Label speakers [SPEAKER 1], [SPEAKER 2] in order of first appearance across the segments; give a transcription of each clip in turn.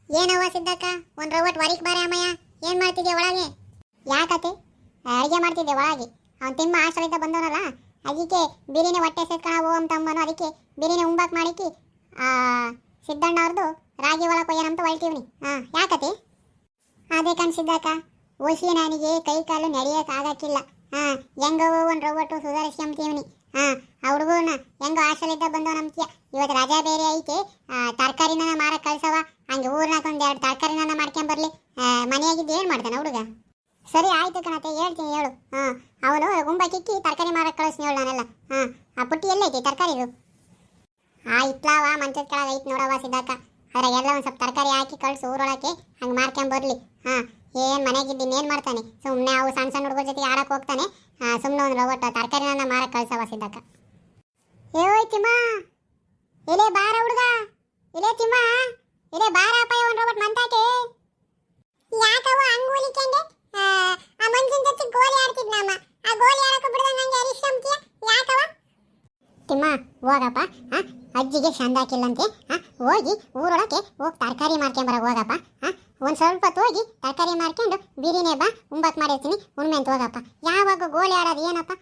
[SPEAKER 1] ಏನವ್ವ ಸಿದ್ದಕ್ಕ ಒಂದ್ ರವಟ್ ವರಿಕ್ ಬಾರೆ ಅಮ್ಮಯ್ಯ. ಏನ್ ಮಾಡ್ತಿದ್ಯಾ ಒಳಗೆ? ಯಾಕತೆ? ಅಡಿಗೆ ಮಾಡ್ತಿದ್ದೆ ಒಳಗೆ. ಅವ್ನು ತಿಮ್ಮ ಹಾಸ್ಟೆಲಿಂದ ಬಂದವನಲ್ಲ, ಅದಕ್ಕೆ ಬಿರಿನೆ ಹೊಟ್ಟೆ ಸೇರ್ಕಣವು ಅಂತಂಬನು. ಅದಕ್ಕೆ ಬಿರಿನೆ ಉಂಬಾಕ್ ಮಾಡಿಕಿ ಸಿದ್ದಣ್ಣ ಅವ್ರದ್ದು ರಾಗಿ ಒಳಗೆ ಕೊಯ್ಯನಂತ ಹೊಳ್ತೀವ್ನಿ. ಯಾಕತೆ? ಅದೇ ಕಣ್ ಸಿದ್ದಕ್ಕ, ಒಸಿ ನನಗೆ ಕೈ ಕಾಲು ನಡೆಯಕ್ಕೆ ಆಗಕ್ಕಿಲ್ಲ. ಹೆಂಗವ ಒಂದು ರವಟ್ಟು ಸುಧಾರಿಸ್ಕೊಂತೀವ್ನಿ. ಆ ಹುಡುಗನ ಹೆಂಗೋ ಹಾಸ್ಟೆಲಿಂದ ಬಂದವನಂತೀಯ. ಇವತ್ತು ರಜಾ ಬೇರೆ ಐತೆ, ತರಕಾರಿನ ಮಾರಕ್ಕೆ ಕಳ್ಸವ. ಹಂಗೆ ಊರ್ನಾಗ ಒಂದೆರಡು ತರಕಾರಿನ ಮಾಡ್ಕೊಂಬರ್ಲಿ. ಮನೆಯಾಗಿದ್ದು ಏನು ಮಾಡ್ತಾನೆ ಹುಡುಗ? ಸರಿ ಆಯ್ತು ಕಣತೆ, ಹೇಳ್ತೀನಿ ಹೇಳು. ಅವನು ಗುಂಬಕ್ಕಿಕ್ಕಿ ತರಕಾರಿ ಮಾರಕ್ಕೆ ಕಳಿಸ್ನಿ ಹೇಳು ನಾನೆಲ್ಲ. ಆ ಪುಟ್ಟಿ ಎಲ್ಲೈತಿ ತರಕಾರಿದು? ಇತ್ಲಾವ ಮಂಚದ ಕೆಳಗೆ ಐತೆ ನೋಡವ ಸಿದ್ದಕ್ಕ. ಅದ್ರಾಗೆಲ್ಲ ಒಂದು ಸ್ವಲ್ಪ ತರಕಾರಿ ಹಾಕಿ ಕಳ್ಸು ಊರೊಳಕ್ಕೆ, ಹಂಗೆ ಮಾರ್ಕೊಂಬರ್ಲಿ. ಏನು ಮನೆಗಿದ್ದು ಇನ್ನೇನು ಮಾಡ್ತಾನೆ? ಸುಮ್ಮನೆ ಅವು ಸಣ್ಣ ಸಣ್ಣ ಹುಡುಗರ ಜೊತೆ ಆಡಕ್ಕೆ ಹೋಗ್ತಾನೆ. ಸುಮ್ಮನೆ ಒಂದು ರವಟ್ಟು ತರಕಾರಿನ ಮಾರಕ್ಕೆ ಕಳ್ಸವ ಸಿದ್ದಕ್ಕ. ಏಯ್ ತಿಮ್ಮ, ಇಲ್ಲೇ ಬಾರ ಹುಡುಗ. ಇಲ್ಲೇ ತಿಮ್ಮ, ಇಲ್ಲೇ ಬಾರ ಅಪ್ಪ, ಒಂದು ರವಟ್ ಮಂತಾಕೆ. ಯಾಕವ ಹಂಗೆ ಹೋಲಿಕೊಂಡೆ? ಆ ಮಂಜಿನ ಜೊತೆ ಗೋಲಿ ಆಡ್ತಿದ್ ನಮ್ಮ. ಆ ಗೋಲಿ ಆಡಕ್ಕೆ ಬಿಡ್ದಂಗೆ ಹಂಗೆ ಅರಿಶಂತಿಯ ಯಾಕವ? ತಿಮ್ಮ ಹೋಗಪ್ಪ, ಅಜ್ಜಿಗೆ ಚಂದ ಹಾಕಿಲ್ಲಂತೆ. ಹೋಗಿ ಊರೊಳಕ್ಕೆ ಹೋಗಿ ತರಕಾರಿ ಮಾರ್ಕೊಂಬರ ಹೋಗಪ್ಪ. ಒಂದು ಸ್ವಲ್ಪ ಹೊತ್ತು ಹೋಗಿ ತರಕಾರಿ ಮಾರ್ಕೊಂಡು ಬಿರಿನೇ ಬಾ ಉಂಬಕ್ ಮಾಡಿರ್ತೀನಿ ಉಣ್ಮೆಂತ ಹೋಗಪ್ಪ. ಯಾವಾಗ ಗೋಲಿ ಆಡೋದು ಏನಪ್ಪ?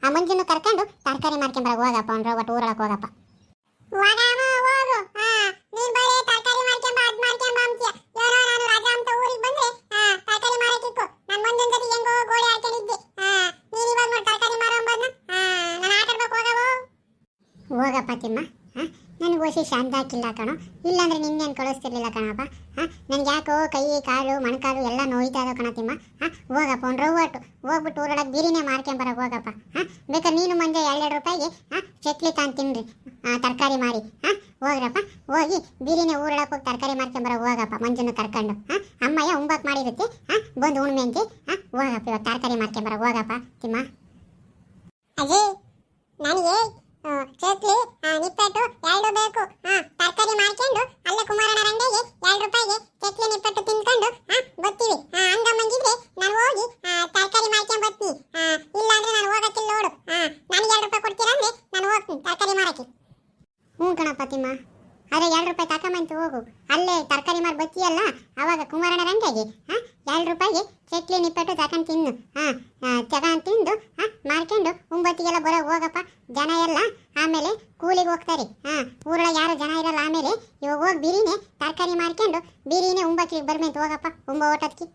[SPEAKER 1] ಆ ಮಂಜನ್ನು ಕರ್ಕೊಂಡು ತರಕಾರಿ ಮಾರ್ಕೊಂಬರ ಹೋಗಪ್ಪ. ಒಂದು ರವಟ್ಟು ಊರೊಳಕ್ಕೆ ಹೋಗಪ್ಪ. ನೀನ್ ಬರೀ ತರಕಾರಿ ಮಾರ್ಕೊಂಬ ಅದ್ ಮಾರ್ಕೊಂಬ ಅಂತೀಯ. ಏನೋ ನಾನು ರಜಾ ಅಂತ ಊರಿಗೆ ಬಂದ್ರೆ ತರಕಾರಿ ಮಾರಕ್ಕಿಕ್ಕು. ನನ್ನ ಮಂಜನ್ ಜೊತೆ ಹೆಂಗೋ ಗೋಲಿ ಆಡ್ಕೊಂಡಿದ್ದೆ. ನೀನ್ ಇವಾಗ ನೋಡಿ ತರಕಾರಿ ಮಾರೋಂಬದ್ನ ನಾನು ಆಟ ಆಡ್ಬೇಕು. ಹೋಗಪ್ಪ ತಿಮ್ಮ, ನನಗೆ ಓಸಿ ಶಾಂತ ಹಾಕಿಲ್ಲ ಕಣೋ. ಇಲ್ಲಾಂದ್ರೆ ನಿನ್ನೇನು ಕಳಿಸ್ತಿರ್ಲಿಲ್ಲ ಕಣಪ್ಪ. ನನಗೆ ಯಾಕೋ ಕೈ ಕಾಲು ಮೊಣಕಾಲು ಎಲ್ಲ ನೋಯ್ತಾ ಇದಾವೆ ಕಣ ತಿಮ್ಮ. ಹೋಗಪ್ಪ ಒಂದು ರವ್ವಟ್ಟು ಹೋಗ್ಬಿಟ್ಟು ಊರೊಳಗೆ ಬಿರಿನೇ ಮಾರ್ಕೊಂಬರ ಹೋಗಪ್ಪ. ಬೇಕಾದ್ರೆ ನೀನು ಮಂಜೆ 2 ರೂಪಾಯಿಗೆ ಚಕ್ಲಿ ತಾನು ತಿನ್ರಿ ತರಕಾರಿ ಮಾರಿ. ಹೋಗ್ರಪ್ಪ, ಹೋಗಿ ಬಿರಿನೇ ಊರೊಳಗೆ ಹೋಗಿ ತರಕಾರಿ ಮಾರ್ಕೊಂಬರ ಹೋಗಪ್ಪ. ಮಂಜನ್ನು ಕರ್ಕೊಂಡು ಅಮ್ಮಯ್ಯ ಉಂಬಾಕ್ ಮಾಡಿರುತ್ತೆ, ಬಂದು ಉಣ್ಮೆ ಅಂತೆ. ಹೋಗಪ್ಪ ಇವಾಗ ತರಕಾರಿ ಮಾರ್ಕೊಂಬರ ಹೋಗಪ್ಪ ತಿಮ್ಮ. ಅಜಯ್, ನನಗೆ ಚಕ್ಲಿ ನಿಪ್ಪಟ್ಟು 2 ಬೇಕು. ತರಕಾರಿ ಮಾರ್ಕೊಂಡು ಅಲ್ಲೇ ಕುಮಾರನ ರಂಗೆಗೆ 2 ರೂಪಾಯಿಗೆ ಚಕ್ಲಿ ನಿಪ್ಪಟ್ಟು ತಿನ್ಕೊಂಡು ಬರ್ತೀವಿ. ಹಂಗ ಮಂಗಿದ್ರೆ ನಾನು ಹೋಗಿ ತರಕಾರಿ ಮಾರ್ಕೊಂಡ್ ಬರ್ತೀನಿ. ಇಲ್ಲಾಂದ್ರೆ ನಾನು ಹೋಗಕ್ಕಿಲ್ಲ ನೋಡು. ನನಗೆ 2 ರೂಪಾಯಿ ಕೊಡ್ತೀರಾ ಅಂದ್ರೆ ನಾನು ಹೋಗ್ತೀನಿ ತರಕಾರಿ ಮಾರಕ್ಕೆ. ಕಣಪ್ಪ ತಿಮ್ಮ, ಅದೇ 2 ರೂಪಾಯಿ ತಕೊಂಬಂತು ಹೋಗು. ಅಲ್ಲೇ ತರಕಾರಿ ಮಾರಿ ಬತ್ತೀಯಲ್ಲ, ಅವಾಗ ಕುಮಾರನ ರಂಗೆಗೆ 2 ರೂಪಾಯಿಗೆ ಚಕ್ಲಿ ನಿಪ್ಪಟ್ಟು ತಗೊಂಡು ತಿನ್ನು. ತಗೊಂಡು ತಿಂದು ಮಾರ್ಕೊಂಡು ಒಂಬತ್ತಿಗೆಲ್ಲ ಬರೋ ಹೋಗಪ್ಪ. ಜನ ಎಲ್ಲ ಆಮೇಲೆ ಕೂಲಿಗೆ ಹೋಗ್ತಾರೆ. ಊರೊಳಗೆ ಯಾರು ಜನ ಇರಲ್ಲ. ಆಮೇಲೆ ಇವಾಗ ಹೋಗಿ ಬಿರಿನೇ ತರಕಾರಿ ಮಾರ್ಕೊಂಡು ಬಿರಿನೇ ಒಂಬತ್ತಿಗೆ ಬರ್ಮೇಂತ ಹೋಗಪ್ಪ. 9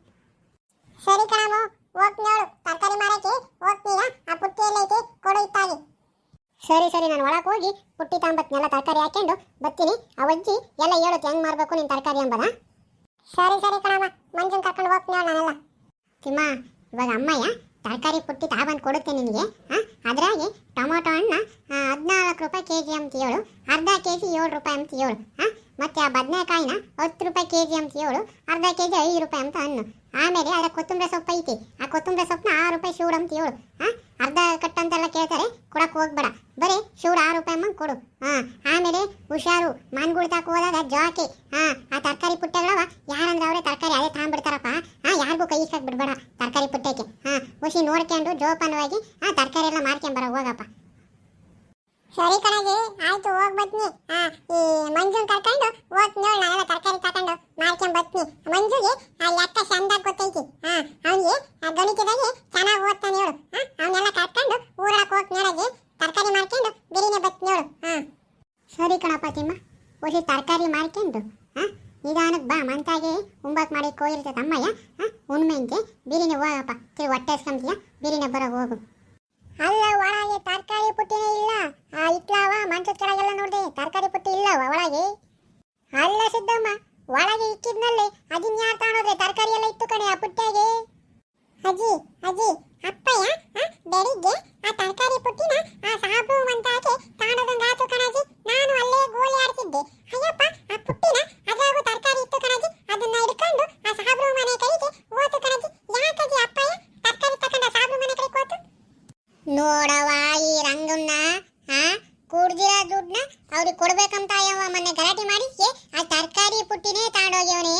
[SPEAKER 1] ಸರಿ ಕಣಮ್ಮ, ಹೋಗ್ತೀನಿ ನೋಡು ತರಕಾರಿ ಮಾರಕ್ಕೆ ಹೋಗ್ತೀಯ. ಆ ಪುಟ್ಟಿ ಎಲ್ಲೈತೆ ಕೊಡು ಇತ್ತಾಗಿ. ಸರಿ ಸರಿ, ನಾನು ಒಳಗೆ ಹೋಗಿ ಪುಟ್ಟಿ ತಾಂಬತ್ನೆಲ್ಲ ತರಕಾರಿ ಹಾಕೊಂಡು ಬರ್ತೀನಿ. ಅವಜ್ಜಿ ಎಲ್ಲ ಹೇಳುತ್ತೆ ಹೆಂಗೆ ಮಾರಬೇಕು ನಿನ್ನ ತರಕಾರಿ ಎಂಬುದಾ. ಸರಿ ಸರಿ ಕಣಮ್ಮ, ಮಂಜನ್ ಕರ್ಕೊಂಡು ಹೋಗ್ತೀನಿ ನಾನೆಲ್ಲ. ತಿಮ್ಮ, ಇವಾಗ ಅಮ್ಮಯ್ಯ ತರಕಾರಿ ಪುಟ್ಟಿ ತಾಬಂದು ಕೊಡುತ್ತೆ ನಿನಗೆ. ಅದ್ರಾಗೆ ಟೊಮೊಟೊ ಹಣ್ಣ 14 ರೂಪಾಯಿ ಕೆಜಿ ಅಂತ ಹೇಳು. ಅರ್ಧ ಕೆಜಿ 7 ರೂಪಾಯಿ ಅಂತ ಹೇಳು. ಮತ್ತೆ ಆ ಬದನೆಕಾಯಿನ 10 ರೂಪಾಯಿ ಕೆಜಿ ಅಂತ ಹೇಳು. ಅರ್ಧ ಕೆಜಿ 5 ರೂಪಾಯಿ ಅಂತ ಅನ್ನು. ಆಮೇಲೆ ಅದರ ಕೊತ್ತಂಬರಿ ಸೊಪ್ಪು ಐತಿ, ಆ ಕೊತ್ತಂಬರಿ ಸೊಪ್ಪನ್ನ 6 ರೂಪಾಯಿ ಶೂಡ್ ಅಂತ ಹೇಳು. ಅರ್ಧ ಕಟ್ಟಂತೆಲ್ಲ ಕೇಳ್ತಾರೆ, ಕೊಡಕ್ಕೆ ಹೋಗ್ಬೇಡ. ಬರೀ ಶೂಡ್ 6 ರೂಪಾಯಿ ಅಮ್ಮ ಕೊಡು. ಆಮೇಲೆ ಹುಷಾರು, ಮನ್ಗುಳ್ ತಾಕ ಹೋದಾಗ ಜಾಕೆ ಆ ತರಕಾರಿ ಪುಟ್ಟೆಗಳವ ಯಾರಂದ್ರೆ ಅವರೇ ತರಕಾರಿ ಅದೇ ತಗೊಂಡ್ಬಿಡ್ತಾರಪ್ಪ. ಯಾರಿಗೂ ಕೈ ಇಸ್ಕಾಕ್ ಬಿಡ್ಬೇಡ ತರಕಾರಿ ಪುಟ್ಟಕ್ಕೆ. ಹುಷಿ ನೋಡ್ಕೊಂಡು ಜೋಪಾನವಾಗಿ ತರಕಾರಿ ಎಲ್ಲ ಮಾರ್ಕೊಂಬರ ಹೋಗಪ್ಪ. ಸರಿ ಕಣಜಿ, ಆಯ್ತು ಹೋಗಿ ಬರ್ತೀನಿ. ಈ ಮಂಜುನ್ ಕರ್ಕೊಂಡು ಹೋಗ್ತೀನಿ ಹೇಳು. ನಾನೆಲ್ಲ ತರಕಾರಿ ತಗೊಂಡು ಮಾರ್ಕೊಂಡ್ ಬರ್ತೀನಿ. ಮಂಜುಗೆ ಲೆಕ್ಕ ಚಂದಾಗಿ ಗೊತ್ತೈತಿ. ಅವನಿಗೆ ಗಣಿತದಾಗೆ ಚೆನ್ನಾಗಿ ಓದ್ತಾನೆ ಹೇಳು. ಅವನ್ನೆಲ್ಲ ಕರ್ಕೊಂಡು ಊರೊಳಗೆ ಹೋಗ್ತೀನಿ ಹೇಳಜಿ. ತರಕಾರಿ ಮಾರ್ಕೊಂಡು ಬಿರಿನೇ ಬರ್ತೀನಿ ಹೇಳು. ಸರಿ ಕಣಪ್ಪ ತಿಮ್ಮ, ಒಸಿ ತರಕಾರಿ ಮಾರ್ಕೊಂಡು ನಿಧಾನಕ್ಕೆ ಬಾ. ಮಂತಾಗೆ ಉಂಬಾಕ್ ಮಾಡಿ ಕೋಯಿರ್ತದೆ ಅಮ್ಮಯ್ಯ. ಉಣ್ಮೆಂತೆ ಬಿರಿನೇ ಹೋಗಪ್ಪ. ತಿರು ಹೊಟ್ಟೆ ಹಸ್ಕೊಂತೀಯ, ಬಿರಿನೇ ಬರೋ ಹೋಗು. ಅಲ್ಲ, ಒಳಗೆ ತರಕಾರಿ ಪುಟ್ಟಿನೇ ಇಲ್ಲ. ಇಟ್ಲಾವ ಮಂಚದ ಕೆಳಗೆಲ್ಲ ನೋಡಿದೆ, ತರಕಾರಿ ಪುಟ್ಟಿ ಇಲ್ಲವ ಒಳಗೆ. ಅಲ್ಲ ಸಿದ್ದಮ್ಮ, ಒಳಗೆ ಇಕ್ಕಿದ್ನಲ್ಲಿ ಅದನ್ನ ಯಾರು ತಗೊಂಡ್ರೆ? ತರಕಾರಿ ಎಲ್ಲ ಇತ್ತು ಕಣೆ ಆ ಪುಟ್ಟಿಯಾಗೆ. ಅಜ್ಜಿ ಅಜ್ಜಿ, ಅಪ್ಪಯ್ಯ ಬೆಳಿಗ್ಗೆ ಆ ತರಕಾರಿ ಪುಟ್ಟಿನ ಆ ಸಾಬು ಮಂತಾಕೆ ತಗೊಂಡೋದಂಗಾತು ಕಣಜಿ. ನಾನು ಅಲ್ಲೇ ಗೋಲಿ ಆಡ್ತಿದ್ದೆ. ಅಯ್ಯಪ್ಪ, ಆ ಪುಟ್ಟಿನ ಅದ್ರಾಗೂ ತರಕಾರಿ ಇತ್ತು ಕಣಜಿ. ಅದನ್ನ ಹಿಡ್ಕೊಂಡು ಆ ಸಾಬ್ರು ಮನೆ ಕಡೆಗೆ ಹೋತು ಕಣಜಿ. ಯಾಕಜ್ಜಿ ಅಪ್ಪಯ್ಯ ತರಕಾರಿ ತಗೊಂಡು ಆ ಸಾಬ್ರು ಮನೆ ಕಡೆಗೆ ಹೋತು? ನೋಡವ, ಈ ರಂಗನ್ನ ಕೂಡ್ದಿರೋ ದುಡ್ಡನ್ನ ಅವ್ರಿಗೆ ಕೊಡ್ಬೇಕಂತ ಅಯ್ಯವ ಮೊನ್ನೆ ಗಲಾಟೆ ಮಾಡಿ ಆ ತರಕಾರಿ ಪುಟ್ಟಿನೇ ತಗೊಂಡೋಗ್ಯವನಿ.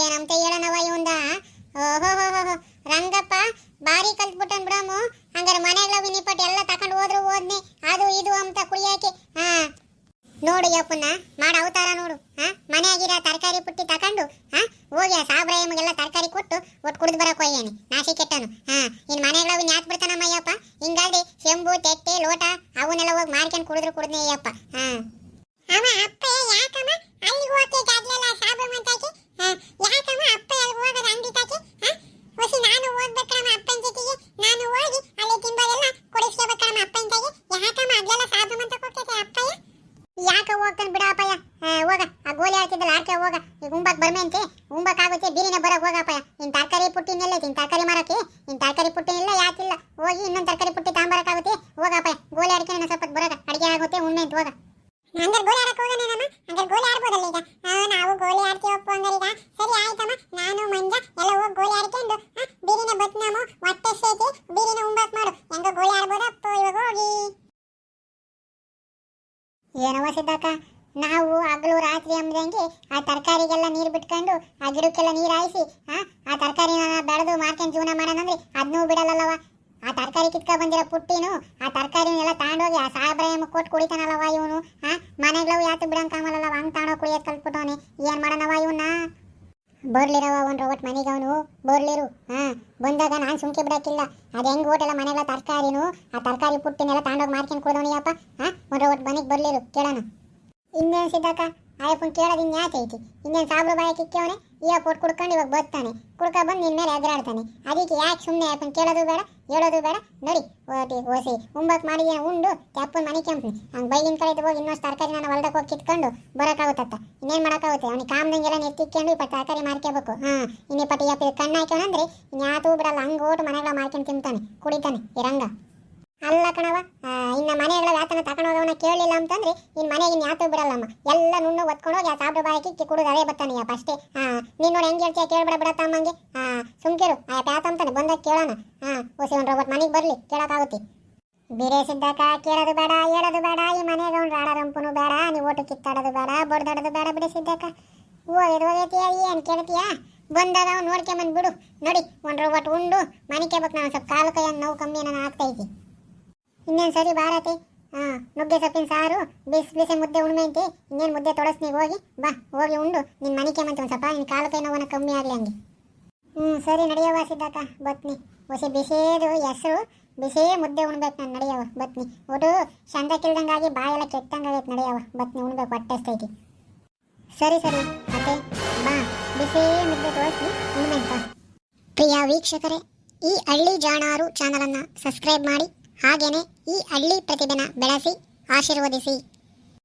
[SPEAKER 1] ಏನಂತ ಹೇಳನವ ಇವಂದ. ಓಹೋ ರಂಗಪ್ಪ ಬಾರಿ ಕಲ್ತ್ಬಿಟ್ಟನ್ ಬಿಡಮ್ಮು. ಹಂಗಾರೆ ಮನೆಗಳ ವಿನಿಪಟ್ ಎಲ್ಲ ತಕೊಂಡು ಹೋದ್ರು ಹೋದ್ನೆ ಅದು ಇದು ಅಂತ ಕುಡಿಯಾಕೆ. ನೋಡು ಯಪ್ಪನ್ನ ಮಾಡ ಅವತಾರ ನೋಡು. ಮನೆಯಾಗಿರೋ ತರಕಾರಿ ಪುಟ್ಟಿ ತಕೊಂಡು ಈಗ ಉಂಬಕ್ ಬರ್ಮೆಂತೆ ಉಂಬಕ್ ಆಗುತ್ತೆ ಬೀರಿನ ಬರಕ್ ಹೋಗಪ್ಪ ಇನ್ ತರಕಾರಿ ಪುಟ್ಟಿನೆಲ್ಲ ಐತಿ ತರಕಾರಿ ಮಾರಕ್ಕೆ ಇನ್ ತರಕಾರಿ ಪುಟ್ಟಿನೆಲ್ಲ ಯಾಕಿಲ್ಲ ಹೋಗಿ ಇನ್ನೊಂದು ತರಕಾರಿ ಪುಟ್ಟಿ ತಾಂಬರಕ್ಕಾಗುತ್ತೆ ಹೋಗಪ್ಪ ಗೋಲಿ ಆಡ್ಕೊಂಡು ಸ್ವಲ್ಪ ಬರಕ ಅಡಿಗೆ ಆಗುತ್ತೆ ಉಣ್ಣೆ ಅಂತ ಹೋಗ ಹಂಗಾರೆ ಗೋಲಿ ಆಡಕ್ ಹೋಗೋಣ ಹಂಗಾರೆ ಗೋಲಿ ಆಡ್ಬೋದಲ್ಲ ಈಗ ನಾವು ಗೋಲಿ ಆಡ್ತೀವಪ್ಪ ಹಂಗಾರೆ ಈಗ ಸರಿ ಆಯ್ತಮ್ಮ ನಾನು ಮಂಜ ಎಲ್ಲ ಹೋಗಿ ಗೋಲಿ ಆಡ್ಕೊಂಡು ಬೀರಿನ ಬತ್ ನಾವು ಹೊಟ್ಟೆ ಸೇತಿ ಬೀರಿನ ಉಂಬಕ್ ಮಾಡು ಹೆಂಗ ಗೋಲಿ ಆಡ್ಬೋದಪ್ಪ ಇವಾಗ ಹೋಗಿ ಏನವ ಸಿದ್ದಕ್ಕ ನಾವು ಹಗಲು ರಾತ್ರಿ ಅಂಬಂಗೆ ಆ ತರಕಾರಿಗೆಲ್ಲ ನೀರು ಬಿಟ್ಕೊಂಡು ಆ ಗಿಡಕ್ಕೆಲ್ಲ ನೀರು ಹಾಯಿಸಿ ಆ ತರಕಾರಿನ ಬೆಳೆದು ಮಾರ್ಕೊಂಡು ಜೀವನ ಮಾಡೋಣಂದ್ರೆ ಅದನ್ನೂ ಬಿಡಲ್ಲವ ಆ ತರಕಾರಿ ಕಿತ್ಕ ಬಂದಿರೋ ಪುಟ್ಟಿನು ಆ ತರಕಾರಿನೆಲ್ಲ ತಗೊಂಡೋಗಿ ಆ ಸಾಬ್ರಾಯಮ್ಮ ಕೊಟ್ಟು ಕುಡಿತಾನಲ್ಲವ ಇವನು ಮನೆಗಳವು ಯಾತು ಬಿಡಂಗ್ ಕಾಮಲ್ಲವ ಹಂಗೆ ತಗೊಂಡೋಗಿ ಕುಡಿಯೋದು ಕಲ್ತ್ಬಿಟ್ಟವನೆ ಏನು ಮಾಡೋಣವ ಇವನ್ನ ಬರ್ಲಿರವ ಒಂದು ಒಟ್ಟು ಮನೆಗೆ ಅವನು ಬರ್ಲಿರು ಬಂದಾಗ ನಾನು ಸುಮ್ಕೆ ಬಿಡಕ್ಕಿಲ್ಲ ಅದು ಹೆಂಗೆ ಓಟೆಲ್ಲ ಮನೆಗಳ ತರಕಾರಿನು ಆ ತರಕಾರಿ ಪುಟ್ಟಿನೆಲ್ಲ ತಗೊಂಡೋಗಿ ಮಾರ್ಕೊಂಡು ಕುಡಿದವನಿಯಪ್ಪ ಒಂದು ಒಟ್ಟು ಮನೆಗೆ ಬರ್ಲಿರು ಕೇಳೋಣ ಇನ್ನೇನು ಸಿದ್ದಕ್ಕ ಆಯಪ್ಪನ ಕೇಳೋದು ಇನ್ಯಾಕೆ ಐತಿ ಇನ್ನೇನು ಸಾಬ್ರು ಬಾಯ ಕಿಕ್ಕವನೆ ಈಗ ಕೊಟ್ಟು ಕುಡ್ಕೊಂಡು ಇವಾಗ ಬರ್ತಾನೆ ಕುಡ್ಕ ಬಂದು ನಿನ್ನ ಮೇಲೆ ಎದುರಾಡ್ತಾನೆ ಅದಕ್ಕೆ ಯಾಕೆ ಸುಮ್ಮನೆ ಆಯಪ್ಪನ ಕೇಳೋದು ಬೇಡ ಹೇಳೋದು ಬೇಡ ನೋಡಿ ಓಸಿ ಉಂಬಕ್ ಮಾಡಿದ ಉಂಡು ಅಪ್ಪನ ಮನೆ ಕೆಂಪ್ನಿ ಹಂಗೆ ಬೈಲಿನ ಕಡೆ ಹೋಗಿ ಇನ್ನೊಂದು ತರಕಾರಿ ನಾನು ಹೊಲ್ದಕ್ಕೆ ಹೋಗಿ ಕಿತ್ಕೊಂಡು ಬರೋಕ್ಕಾಗುತ್ತತ್ತ ಇನ್ನೇನು ಮಾಡೋಕ್ಕಾಗುತ್ತೆ ಅವ್ನಿಗೆ ಕಾಮ್ದಂಗೆಲ್ಲ ನೆತ್ತಿಕ್ಕೊಂಡು ಇಪ್ಪತ್ತು ತರಕಾರಿ ಮಾರ್ಕೋಬೇಕು ಇನ್ನಿಪ್ಪತ್ತು ಯಪ್ಪ ಕಣ್ಣು ಹಾಕ್ಯವನಂದ್ರೆ ಇನ್ಯಾತೂ ಬಿಡಲ್ಲ ಹಂಗೆ ಓಟು ಮನೆಗಳ ಮಾರ್ಕೊಂಡು ತಿಂತಾನೆ ಕುಡಿತಾನೆ ಇರಂಗ ಅಲ್ಲ ಕಣವ ಇನ್ನ ಮನೆಗಳ ವ್ಯಾತನ ತಗೊಂಡು ಹೋಗವನ ಕೇಳಲಿಲ್ಲ ಅಂತಂದ್ರೆ ಇನ್ ಮನೆಗೆ ಯಾತು ಬಿಡಲ್ಲಮ್ಮ ಎಲ್ಲ ನುಣ್ಣು ಒತ್ಕೊಂಡು ಹೋಗಿ ಆ ಸಾಬ್ರ ಬಾಯಕ್ಕೆ ಕುಡಿದು ಅದೇ ಬರ್ತಾನೆ ಅಷ್ಟೇ ನೀನ್ ನೋಡಿ ಹೆಂಗೆ ಹೇಳ್ತೀಯ ಕೇಳ್ಬಿಡ ಬಿಡತ್ತಮ್ಮಂಗೆ ಸುಮ್ಕಿರು ಆ ಪ್ಯಾತ ಅಂತಾನೆ ಬಂದಾಗ ಕೇಳೋಣ ಹೊಸಿ ಒಂದು ರೋಬಟ್ ಮನೆಗೆ ಬರ್ಲಿ ಕೇಳೋಕ್ಕಾಗುತ್ತೆ ಬಿರೆ ಸಿದ್ದಕ್ಕ ಕೇಳೋದು ಬೇಡ ಹೇಳೋದು ಬೇಡ ಈ ಮನೆಗೆ ಅವ್ನು ರಾಡರಂಪನು ಬೇಡ ನೀವು ಓಟು ಕಿತ್ತಾಡೋದು ಬೇಡ ಬಡ್ದಾಡೋದು ಬೇಡ ಬಿಡಿ ಸಿದ್ದಕ್ಕ ಹೋಗೈತಿಯ ಏನು ಕೇಳ್ತೀಯ ಬಂದಾಗ ಅವ್ನು ನೋಡ್ಕೊಂಬಂದ್ಬಿಡು ನೋಡಿ ಒಂದು ರೋಬಟ್ ಉಂಡು ಮನೆ ಕೇಳ್ಬೇಕು ನಾವು ಸ್ವಲ್ಪ ಕಾಲು ಕೈಯನ್ನು ನೋವು ಕಮ್ಮಿ ನಾನು ಆಗ್ತೈತಿ ಇನ್ನೇನು ಸರಿ ಬಾರತಿ ನುಗ್ಗೆ ಸೊಪ್ಪಿನ ಸಾರು ಬಿಸಿ ಮುದ್ದೆ ಉಣ್ಮೆಂತಿ ಇನ್ನೇನು ಮುದ್ದೆ ತೊಳಸ್ನಿ ಹೋಗಿ ಬಾ ಹೋಗಿ ಉಂಡು ನಿನ್ನ ಮನೆ ಕೆಮ್ಮಂತ ಒಂದು ಸ್ವಲ್ಪ ನಿನ್ನ ಕಾಲು ಕೈ ನೋವನ್ನ ಕಮ್ಮಿ ಆಗಲಿ ಹಂಗೆ ಸರಿ ನಡೆಯವ ಸಿದ್ದಕ್ಕ ಬತ್ನಿ ಹೊಸಿ ಬಿಸಿದು ಹೆಸರು ಬಿಸಿ ಮುದ್ದೆ ಉಣ್ಬೇಕು ನಾನು ನಡೆಯವ ಬತ್ನಿ ಒಟ್ಟು ಚಂದ ಕಿಲ್ದಂಗಾಗಿ ಬಾಯೆಲ್ಲ ಕೆಟ್ಟಂಗಾಗೈತೆ ನಡೆಯವ ಬತ್ನಿ ಉಣ್ಬೇಕು ಹೊಟ್ಟೆ ಅಷ್ಟೈತಿ ಸರಿ ಸರಿ ಮತ್ತೆ ಬಾ ಬಿಸಿ ಮುದ್ದೆ ತೊಳಸ್ನಿ ಉಣ್ಮೆಂತ ಪ್ರಿಯ ವೀಕ್ಷಕರೇ ಈ ಹಳ್ಳಿ ಜಾಣಾರು ಚಾನಲನ್ನು ಸಬ್ಸ್ಕ್ರೈಬ್ ಮಾಡಿ ಹಾಗೇನೆ ಈ ಹಳ್ಳಿ ಪ್ರತಿಭೆನ ಬೆಳೆಸಿ ಆಶೀರ್ವದಿಸಿ.